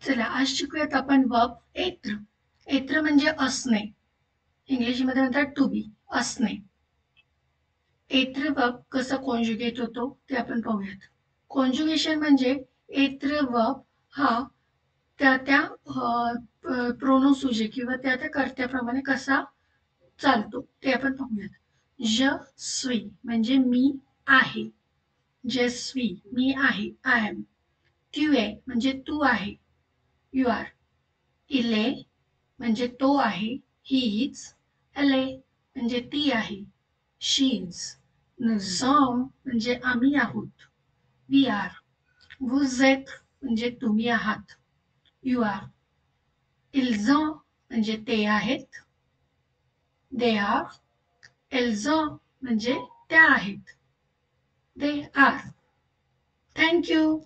चला आज शिकूयात आपण वर्ब एत्र. एत्र म्हणजे असणे. इंग्लिशमध्ये म्हणतात टू बी, असणे. एत्र वर्ब कसं कॉन्जुगेट होतो ते आपण पाहूयात. कॉन्जुगेशन म्हणजे एत्र वर्ब हा त्या प्रोनोसुजे किंवा त्या कर्त्याप्रमाणे कसा चालतो ते आपण पाहूयात. ज स्वी म्हणजे मी आहे. जस्वी मी आहे, आय एम. तू आहे म्हणजे तू आहे, यू आर. इले म्हणजे तो आहे, ही इज. एले म्हणजे ती आहे, शी इज. नझाम म्हणजे आम्ही आहोत, वी आर. वुज एत म्हणजे तुम्ही आहात, यू आर. इल्झा म्हणजे ते आहेत, दे आर. एल्झा म्हणजे त्या आहेत, दे आर. Thank you.